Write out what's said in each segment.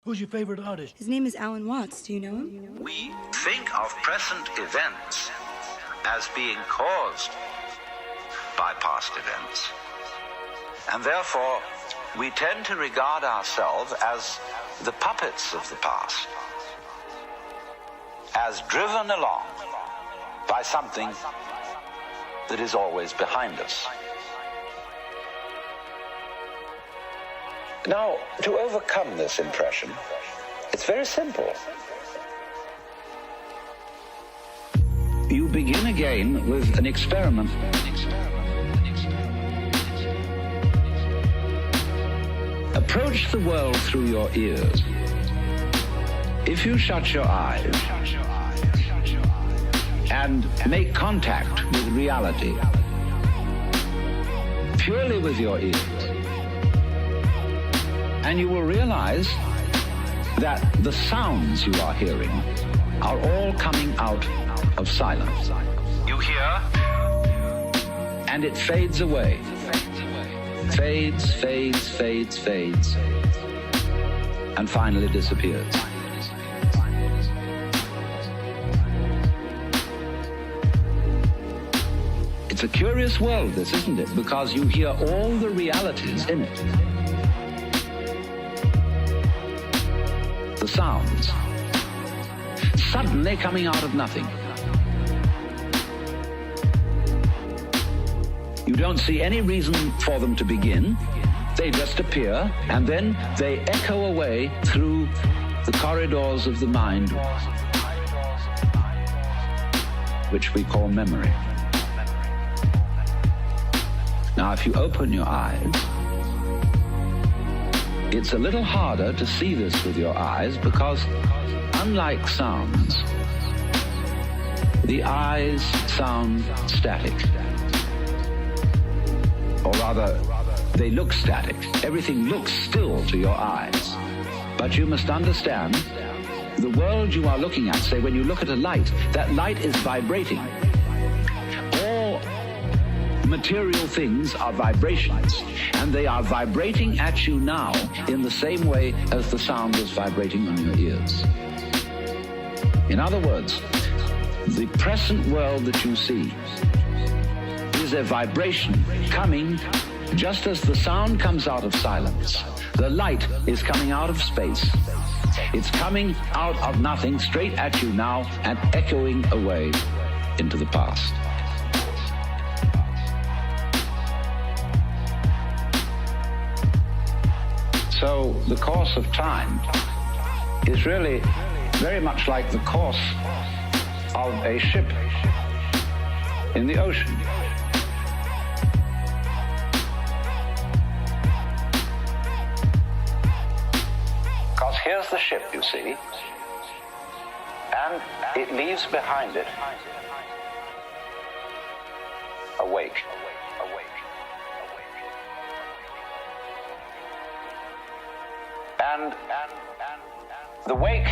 Who's your favorite artist? His name is Alan Watts. Do you know him? We think of present events as being caused by past events. And therefore, we tend to regard ourselves as the puppets of the past, as driven along by something that is always behind us. Now, to overcome this impression, it's very simple. You begin again with an experiment. Approach the world through your ears. If you shut your eyes and make contact with reality purely with your ears, and you will realize that the sounds you are hearing are all coming out of silence. You hear, and it fades away. Fades, fades, fades, fades, and finally disappears. It's a curious world, this, isn't it? Because you hear all the realities in it. The sounds, suddenly coming out of nothing. You don't see any reason for them to begin. They just appear, and then they echo away through the corridors of the mind, which we call memory. Now, if you open your eyes, it's a little harder to see this with your eyes because, unlike sounds, the eyes sound static. Or rather, they look static. Everything looks still to your eyes. But you must understand, the world you are looking at, say when you look at a light, that light is vibrating. All material things are vibrations, and they are vibrating at you now in the same way as the sound is vibrating on your ears. In other words, the present world that you see is a vibration coming just as the sound comes out of silence. The light is coming out of space. It's coming out of nothing straight at you now and echoing away into the past. So the course of time is really very much like the course of a ship in the ocean. Because here's the ship, you see, and it leaves behind it a wake. And the wake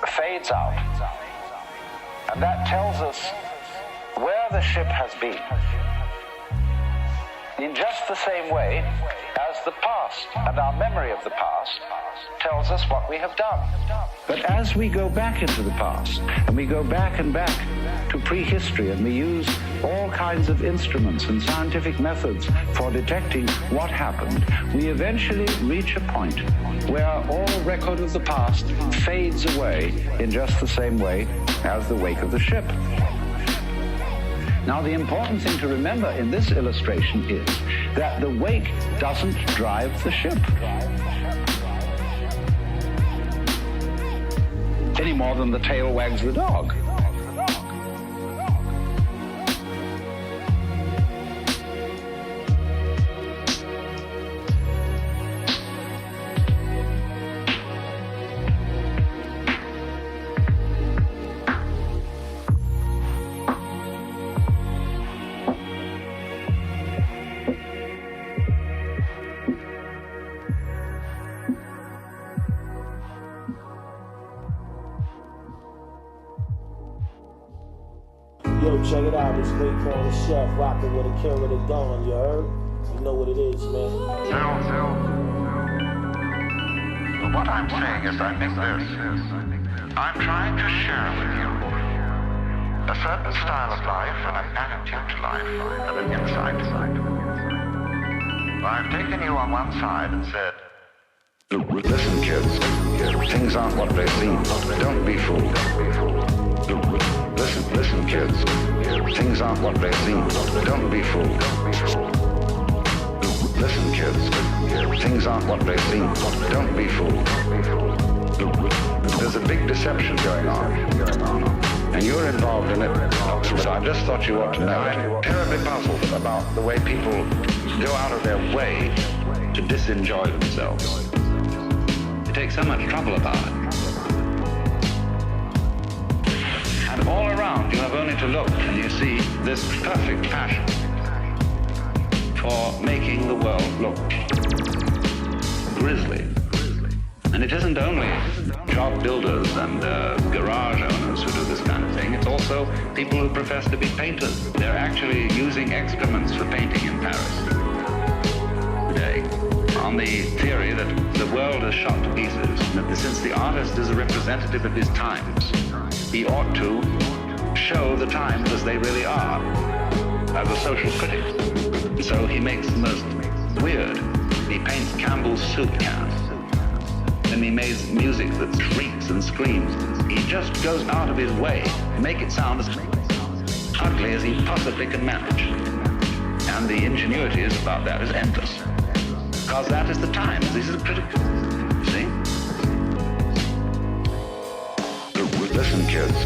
fades out, and that tells us where the ship has been, in just the same way as the past and our memory of the past tells us what we have done. But as we go back into the past, and we go back and back to prehistory, and we use all kinds of instruments and scientific methods for detecting what happened, we eventually reach a point where all record of the past fades away in just the same way as the wake of the ship. Now, the important thing to remember in this illustration is that the wake doesn't drive the ship any more than the tail wags the dog. Yo, check it out, this great corner chef rocking with a kill with a dawn, you heard? You know what it is, man. What I'm saying is, I think this. I'm trying to share with you a certain style of life and an attitude to life and an insight. I've taken you on one side and said, listen, kids, things aren't what they seem. Don't be fooled. Listen, kids, things aren't what they seem. Don't be fooled. Listen, kids, things aren't what they seem. Don't be fooled. There's a big deception going on, and you're involved in it, but I just thought you ought to know it. I'm terribly puzzled about the way people go out of their way to disenjoy themselves. They take so much trouble about it. And all around you have only to look and you see this perfect passion for making the world look grisly. And it isn't only job builders and garage owners who do this kind of thing. It's also people who profess to be painters. They're actually using excrements for painting in Paris today, on the theory that the world is shot to pieces, and that since the artist is a representative of his times, he ought to show the times as they really are, as a social critic. So he makes the most weird. He paints Campbell's soup cans, and he makes music that shrieks and screams. He just goes out of his way to make it sound as ugly as he possibly can manage. And the ingenuity is about that is endless. Because that is the times. This is critical. See? Listen, kids.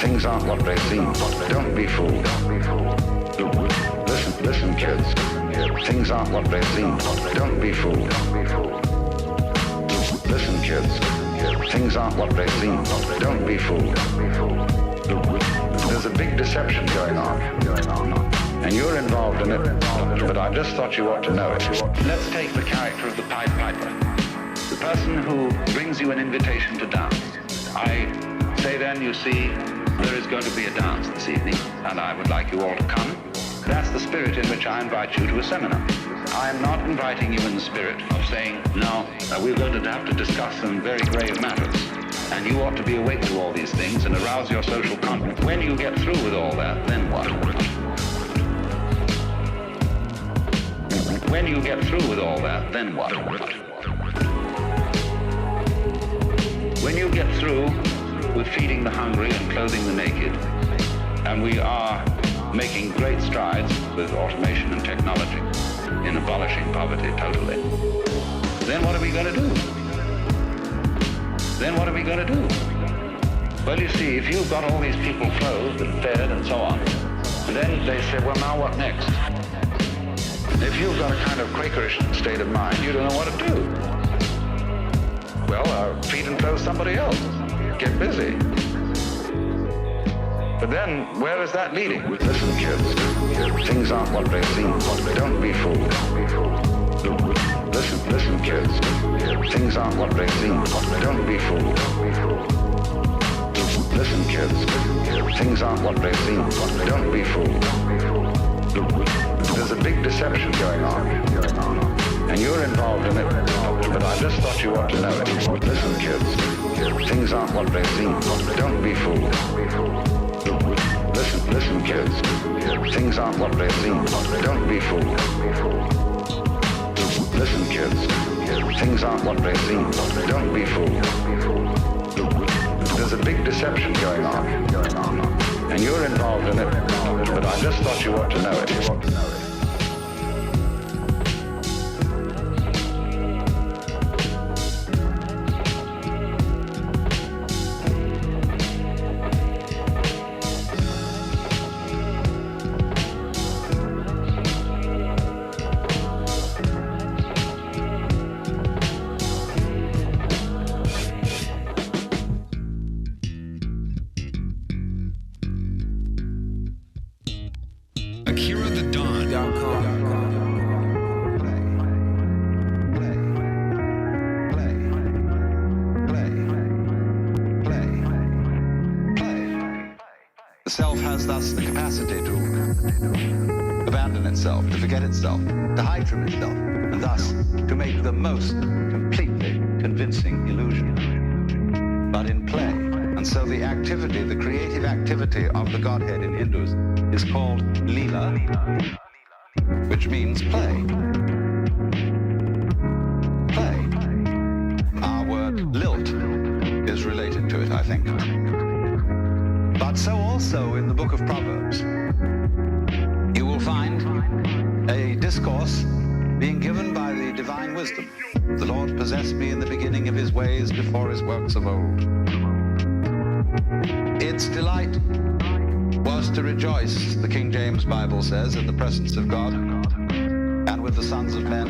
Things aren't what they seem. Don't be fooled. Listen, kids. Things aren't what they seem. Don't be fooled. Listen, kids. Things aren't what they seem. Don't be fooled. There's a big deception going on, and you're involved in it, but I just thought you ought to know it. Let's take the character of the Pied Piper, the person who brings you an invitation to dance. I say then, you see, there is going to be a dance this evening, and I would like you all to come. That's the spirit in which I invite you to a seminar. I am not inviting you in the spirit of saying, no, we're going to have to discuss some very grave matters, and you ought to be awake to all these things and arouse your social confidence. When you get through with all that, then what? When you get through with all that, then what? When you get through with feeding the hungry and clothing the naked, and we are making great strides with automation and technology in abolishing poverty totally, then what are we going to do? Then what are we going to do? Well, you see, if you've got all these people clothed and fed and so on, and then they say, well, now what next? If you've got a kind of Quakerish state of mind, you don't know what to do. Well, feed and clothe somebody else. Get busy. But then, where is that leading? Listen, kids. Things aren't what they seem. Don't be fooled. Listen, kids. Things aren't what they seem. Don't be fooled. Listen, kids. Things aren't what they seem. Don't be fooled. There's a big deception going on, and you're involved in it, but I just thought you ought to know it. Listen, kids. Things aren't what they seem. Don't be fooled. Listen, kids. Things aren't what they seem. Don't be fooled. Listen, kids. Things aren't what they seem. Don't be fooled. There's a big deception going on, and you're involved in it, but I just thought you ought to know it. The self has thus the capacity to abandon itself, to forget itself, to hide from itself, and thus to make the most completely convincing illusion, but in play. And so the activity, the creative activity of the Godhead in Hindus is called Leela, which means play. Play. Our word lilt is related to it, I think. But so also in the book of Proverbs, you will find a discourse being given by the divine wisdom. The Lord possessed me in the beginning of his ways before his works of old. Its delight was to rejoice, the King James Bible says, in the presence of God and with the sons of men.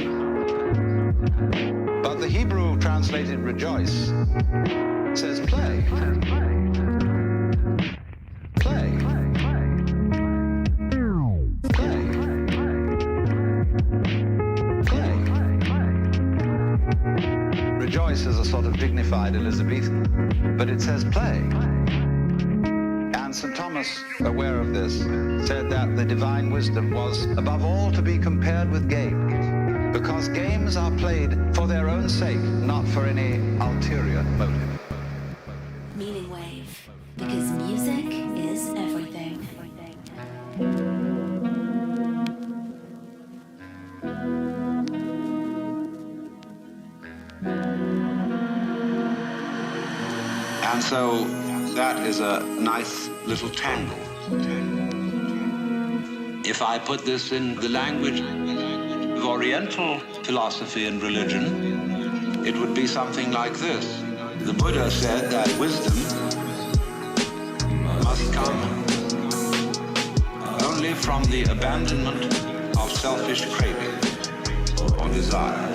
But the Hebrew translated rejoice says play. Play. Play. Play. Rejoice is a sort of dignified Elizabethan, but it says play. And St. Thomas, aware of this, said that the divine wisdom was above all to be compared with games, because games are played for their own sake, not for any ulterior motive. Meaning Wave, because music is everything. And so that is a nice little tangle. If I put this in the language of Oriental philosophy and religion, it would be something like this. The Buddha said that wisdom must come only from the abandonment of selfish craving or desire.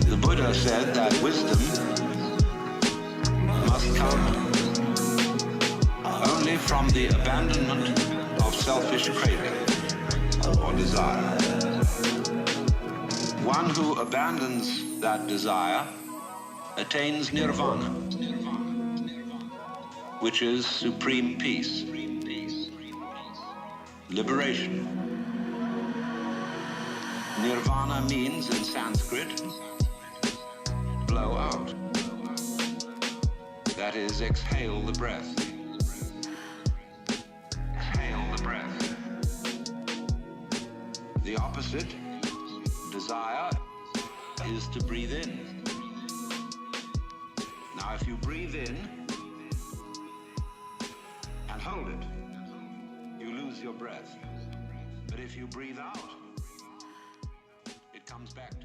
The Buddha said that wisdom must come only from the abandonment of selfish craving or desire. One who abandons that desire attains nirvana, which is supreme peace, liberation. Nirvana means in Sanskrit, blow out. That is, exhale the breath. Exhale the breath. The opposite, desire, is to breathe in. Now, if you breathe in and hold it, you lose your breath. But if you breathe out, it comes back